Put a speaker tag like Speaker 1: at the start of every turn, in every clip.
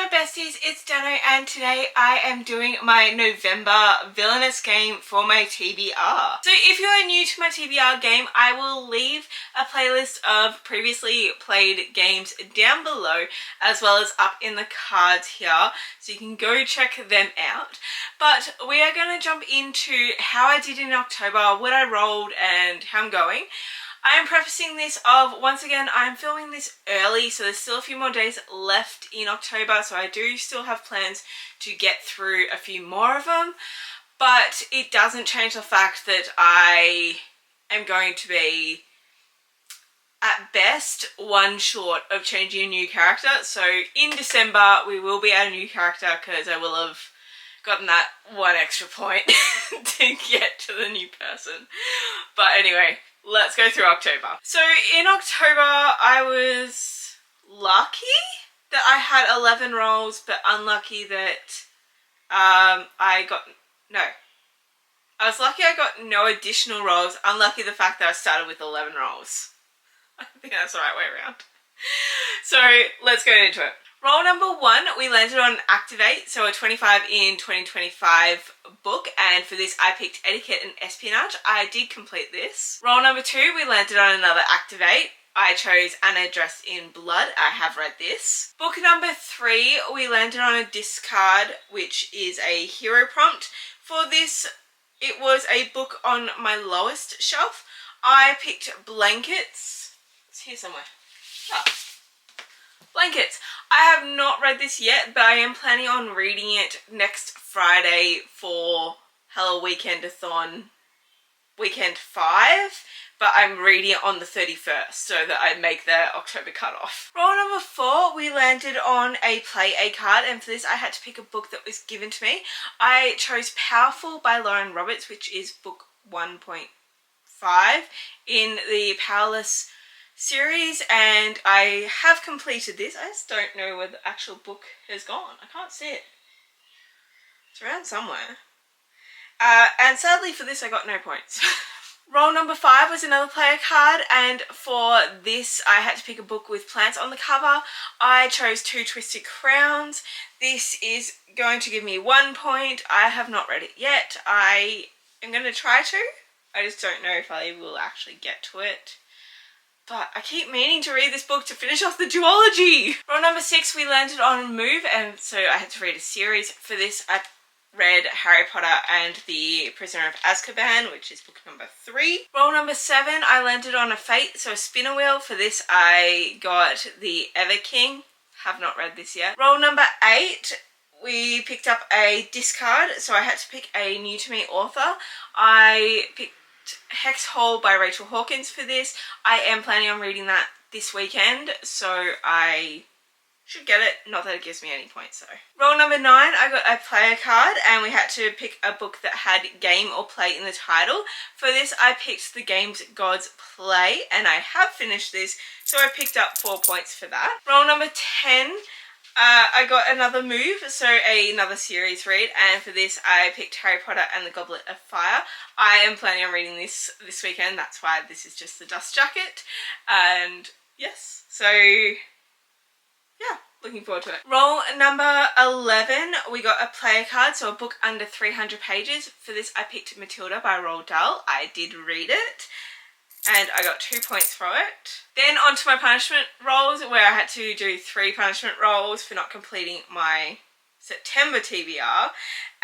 Speaker 1: my besties, it's Dano and today I am doing my November Villainous game for my TBR. So if you are new to my TBR game, I will leave a playlist of previously played games down below as well as up in the cards here, so you can go check them out. But we are going to jump into how I did in October, what I rolled and how I'm going. I am prefacing this of, once again, I'm filming this early, so there's still a few more days left in October, so I do still have plans to get through a few more of them, but it doesn't change the fact that I am going to be, at best, one short of changing a new character. So in December, we will be at a new character because I will have gotten that one extra point to get to the new person. But anyway, let's go through October. So in October, I was lucky that I had 11 rolls, but unlucky that I was lucky I got no additional rolls, unlucky the fact that I started with 11 rolls. I think that's the right way around. So let's go into it. Roll number 1, we landed on Activate, so a 25 in 2025 book, and for this I picked Etiquette and Espionage. I did complete this. Roll number 2, we landed on another Activate. I chose Anna Dressed in Blood. I have read this. Book number 3, we landed on a discard, which is a hero prompt. For this, it was a book on my lowest shelf. I picked Blankets. It's here somewhere. Oh. Blankets. I have not read this yet, but I am planning on reading it next Friday for Hello Weekend-a-thon Weekend 5, but I'm reading it on the 31st so that I make the October cutoff. Roll number 4, we landed on a Play A card, and for this I had to pick a book that was given to me. I chose Powerful by Lauren Roberts, which is book 1.5 in the Powerless series, and I have completed this. I just don't know where the actual book has gone. I can't see it. It's around somewhere. And sadly for this I got no points. Roll number 5 was another player card, and for this I had to pick a book with plants on the cover. I chose Two Twisted Crowns. This is going to give me 1 point. I have not read it yet. I am going to try to. I just don't know if I will actually get to it. But I keep meaning to read this book to finish off the duology. Roll number 6, we landed on Move, and so I had to read a series. For this, I read Harry Potter and the Prisoner of Azkaban, which is book number 3. Roll number 7, I landed on a Fate, so a spinner wheel. For this, I got the Ever King. Have not read this yet. Roll number 8, we picked up a discard, so I had to pick a new to me author. I picked Hex Hall by Rachel Hawkins for this. I am planning on reading that this weekend, so I should get it. Not that it gives me any points though. Roll number 9, I got a player card, and we had to pick a book that had game or play in the title. For this I picked The Game's God's Play, and I have finished this, so I picked up 4 points for that. Roll number 10, I got another Move, so another series read, and for this I picked Harry Potter and the Goblet of Fire. I am planning on reading this weekend, that's why this is just the dust jacket. And yes, so yeah, looking forward to it. Roll number 11, we got a player card, so a book under 300 pages. For this I picked Matilda by Roald Dahl. I did read it, and I got 2 points for it. Then on to my punishment rolls, where I had to do 3 punishment rolls for not completing my September TBR.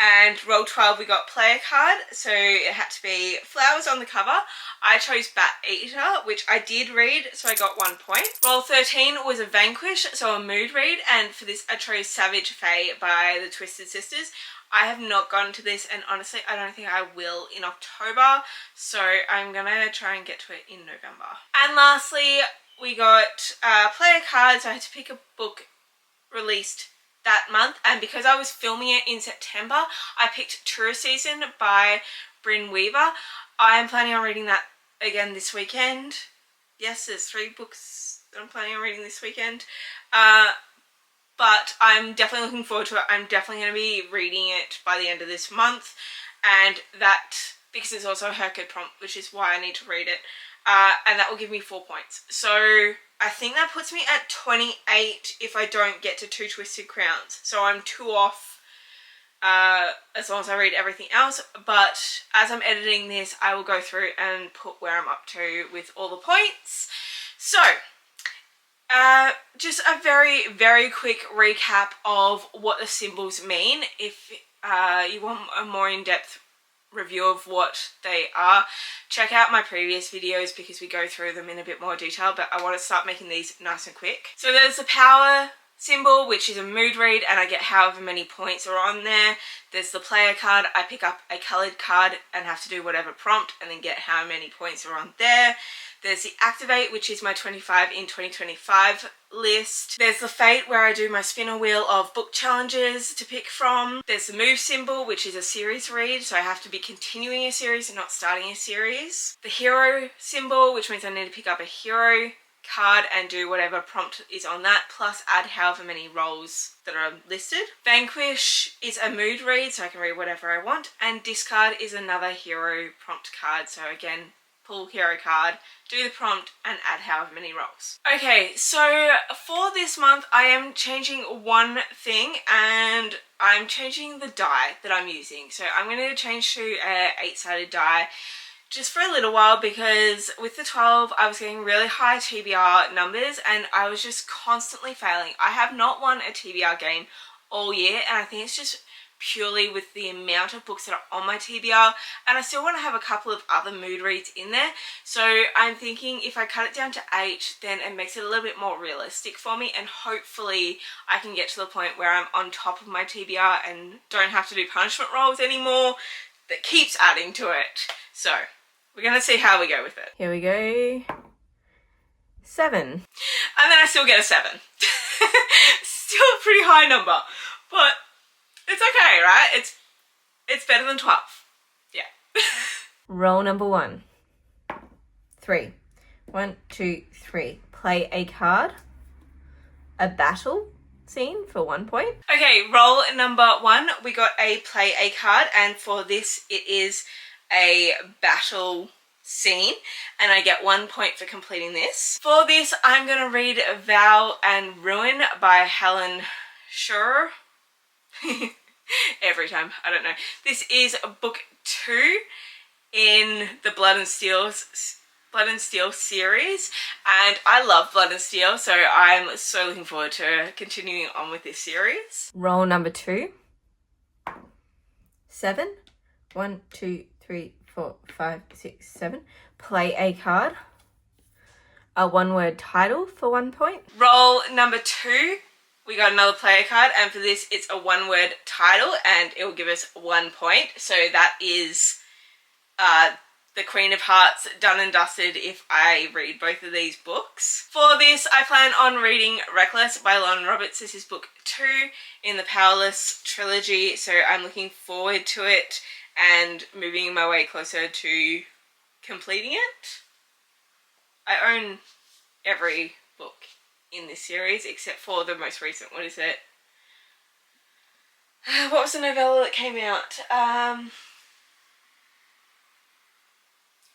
Speaker 1: And roll 12, we got player card, so it had to be flowers on the cover. I chose Bat Eater, which I did read, so I got 1 point. Roll 13 was a Vanquish, so a mood read, and for this I chose Savage Fae by the Twisted Sisters. I have not gotten to this, and honestly I don't think I will in October, so I'm gonna try and get to it in November. And lastly, we got player cards, so I had to pick a book released that month, and because I was filming it in September, I picked Tourist Season by Bryn Weaver. I am planning on reading that again this weekend. Yes, there's 3 books that I'm planning on reading this weekend. But I'm definitely looking forward to it. I'm definitely going to be reading it by the end of this month, and that, because it's also a Hercule prompt, which is why I need to read it. and that will give me 4 points. So I think that puts me at 28 if I don't get to 2 Twisted Crowns. So I'm 2 off as long as I read everything else. But as I'm editing this, I will go through and put where I'm up to with all the points. So just a very, very quick recap of what the symbols mean. If you want a more in-depth review of what they are, check out my previous videos because we go through them in a bit more detail, but I want to start making these nice and quick. So there's the power symbol, which is a mood read, and I get however many points are on there. There's the player card. I pick up a coloured card and have to do whatever prompt and then get how many points are on there. There's the activate, which is my 25 in 2025 list. There's the fate, where I do my spinner wheel of book challenges to pick from. There's the move symbol, which is a series read, so I have to be continuing a series and not starting a series. The hero symbol, which means I need to pick up a hero card and do whatever prompt is on that, plus add however many roles that are listed. Vanquish is a mood read, so I can read whatever I want. And discard is another hero prompt card, so again, pull hero card, do the prompt, and add however many rolls. Okay, so for this month, I am changing one thing, and I'm changing the die that I'm using. So I'm going to change to a 8-sided die just for a little while, because with the 12, I was getting really high TBR numbers, and I was just constantly failing. I have not won a TBR game all year, and I think it's just purely with the amount of books that are on my TBR, and I still want to have a couple of other mood reads in there. So I'm thinking if I cut it down to 8, then it makes it a little bit more realistic for me, and hopefully I can get to the point where I'm on top of my TBR and don't have to do punishment rolls anymore. That keeps adding to it. So we're going to see how we go with it. Here we go. 7. And then I still get a 7. Still a pretty high number, but it's okay, right? It's better than 12. Yeah. Roll number 1. 3. 1, 2, 3. Play a card. A battle scene for 1 point. Okay, roll number 1. We got a play a card, and for this it is a battle scene, and I get 1 point for completing this. For this, I'm going to read Vow and Ruin by Helen Schurer. Every time, I don't know. This is book 2 in the Blood and Steel series, and I love Blood and Steel, so I'm so looking forward to continuing on with this series. Roll number 2. 7. 1, 2, 3, 4, 5, 6, 7. Play a card. A 1-word title for 1 point. Roll number 2. We got another player card, and for this it's a 1-word title, and it will give us 1 point. So that is the Queen of Hearts done and dusted if I read both of these books. For this, I plan on reading Reckless by Lauren Roberts. This is book 2 in the Powerless trilogy, so I'm looking forward to it and moving my way closer to completing it. I own every book in this series except for the most recent. What is it? What was the novella that came out?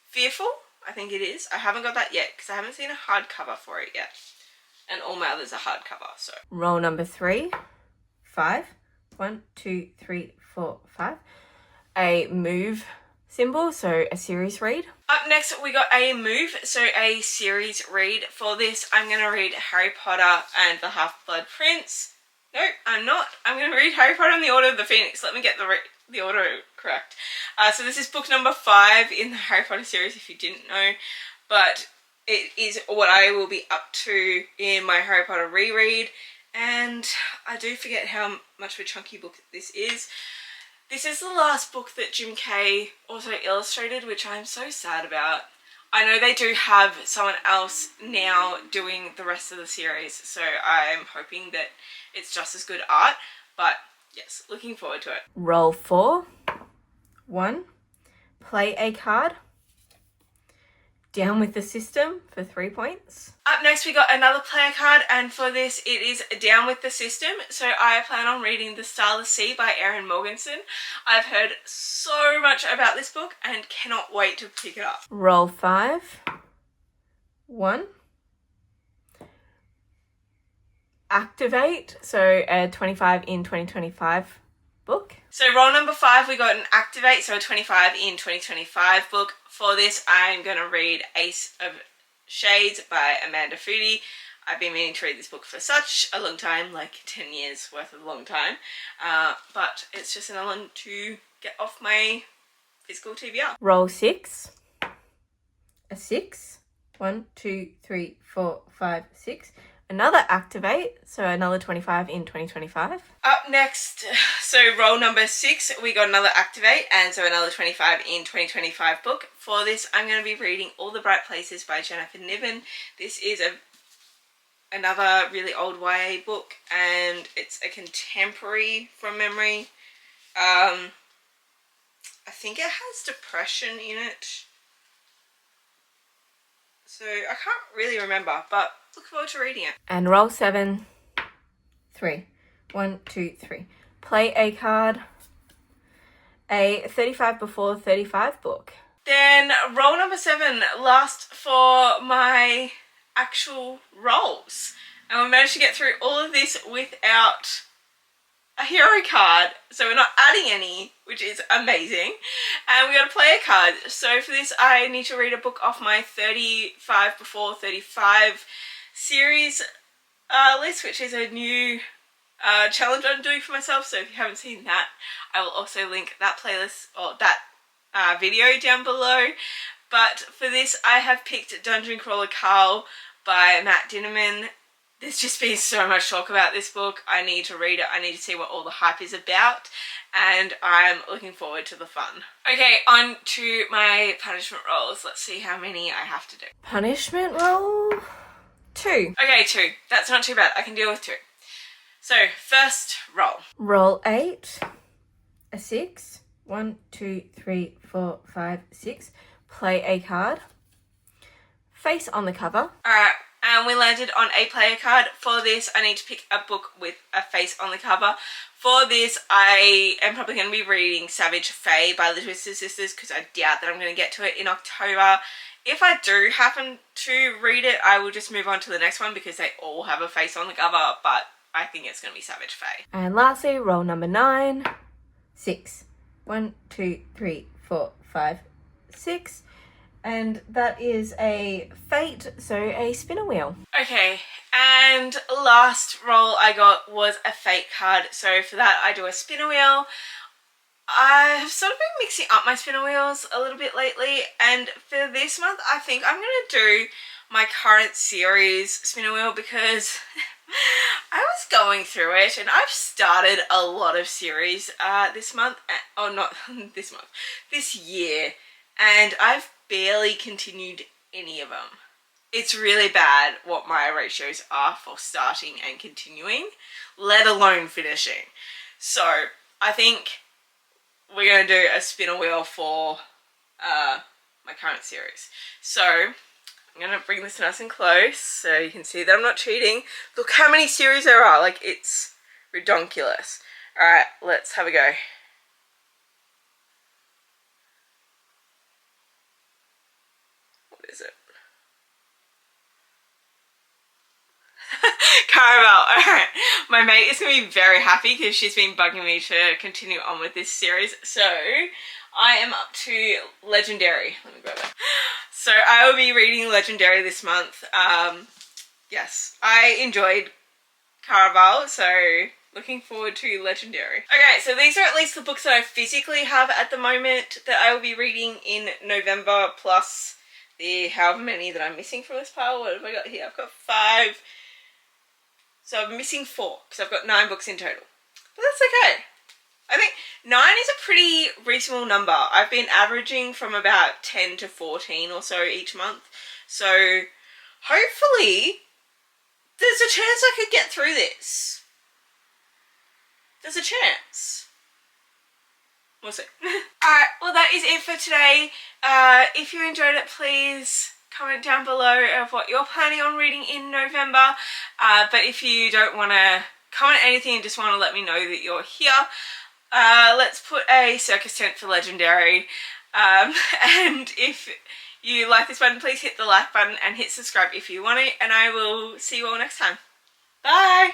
Speaker 1: Fearful, I think it is. I haven't got that yet because I haven't seen a hardcover for it yet, and all my others are hardcover. So roll number 3. 5. 1, 2, 3, 4, 5. A move symbol, so a series read. Up next, we got a move, so a series read. For this, I'm going to read Harry Potter and the Half-Blood Prince. No, I'm not. I'm going to read Harry Potter and the Order of the Phoenix. Let me get the order correct. So this is book number 5 in the Harry Potter series, if you didn't know. But it is what I will be up to in my Harry Potter reread. And I do forget how much of a chunky book this is. This is the last book that Jim Kay also illustrated, which I'm so sad about. I know they do have someone else now doing the rest of the series, so I'm hoping that it's just as good art, but yes, looking forward to it. Roll 4. 1. Play a card. Down with the System for 3 points. Up next, we got another player card, and for this, it is Down with the System. So I plan on reading The Starless Sea by Erin Morganson. I've heard so much about this book and cannot wait to pick it up. Roll 5. 1. Activate, so a 25 in 2025 book. So roll number 5, we got an Activate, so a 25 in 2025 book. For this, I'm going to read Ace of Shades by Amanda Foody. I've been meaning to read this book for such a long time, like 10 years worth of a long time, but it's just another one to get off my physical TBR. Roll 6, a 6, 1, 2, 3, 4, 5, 6. Another Activate, so another 25 in 2025. Up next, so roll number 6, we got another Activate, and so another 25 in 2025 book. For this, I'm going to be reading All the Bright Places by Jennifer Niven. This is another really old YA book, and it's a contemporary from memory. I think it has depression in it. So I can't really remember, but look forward to reading it. And roll 7, 3. 1, 2, 3. Play a card. A 35 before 35 book. Then roll number 7, last for my actual rolls. And we managed to get through all of this without a hero card, so we're not adding any, which is amazing. And we got to play a card. So for this, I need to read a book off my 35 before 35 series list, which is a new challenge I'm doing for myself. So if you haven't seen that, I will also link that playlist or that video down below. But for this, I have picked Dungeon Crawler Carl by Matt Dinnerman. There's just been so much talk about this book. I need to read it. I need to see what all the hype is about. And I'm looking forward to the fun. Okay, on to my punishment rolls. Let's see how many I have to do. Punishment roll 2. Okay, 2. That's not too bad. I can deal with 2. So, first roll. Roll 8. A 6. 1, 2, 3, 4, 5, 6. Play a card. Face on the cover. Alright. And we landed on a player card. For this, I need to pick a book with a face on the cover. For this, I am probably going to be reading Savage Fae by the Twisted Sisters because I doubt that I'm going to get to it in October. If I do happen to read it, I will just move on to the next one because they all have a face on the cover, but I think it's going to be Savage Fae. And lastly, roll number 9. 6. 1, 2, 3, 4, 5, 6. And that is a Fate, so a spinner wheel. Okay, and last roll I got was a Fate card. So for that I do a spinner wheel. I have sort of been mixing up my spinner wheels a little bit lately, and for this month I think I'm going to do my current series spinner wheel because I was going through it and I've started a lot of series this month, oh not this month, this year, and I've barely continued any of them. It's really bad what my ratios are for starting and continuing, let alone finishing. So I think we're going to do a spinner wheel for my current series. So I'm going to bring this nice and close so you can see that I'm not cheating. Look how many series there are, like it's redonkulous. Alright, let's have a go. Is it? Caramel. Alright, my mate is going to be very happy because she's been bugging me to continue on with this series. So I am up to Legendary. Let me grab it. So I will be reading Legendary this month. Yes, I enjoyed Caraval, so looking forward to Legendary. Okay, so these are at least the books that I physically have at the moment that I will be reading in November, plus the however many that I'm missing from this pile. What have I got here? I've got 5. So I'm missing 4 because I've got 9 books in total. But that's okay. I think 9 is a pretty reasonable number. I've been averaging from about 10 to 14 or so each month. So hopefully there's a chance I could get through this. There's a chance. We'll see. Alright, well that is it for today. If you enjoyed it, please comment down below of what you're planning on reading in November. But if you don't want to comment anything and just want to let me know that you're here, let's put a circus tent for Legendary. And if you like this button, please hit the like button and hit subscribe if you want it, and I will see you all next time. Bye!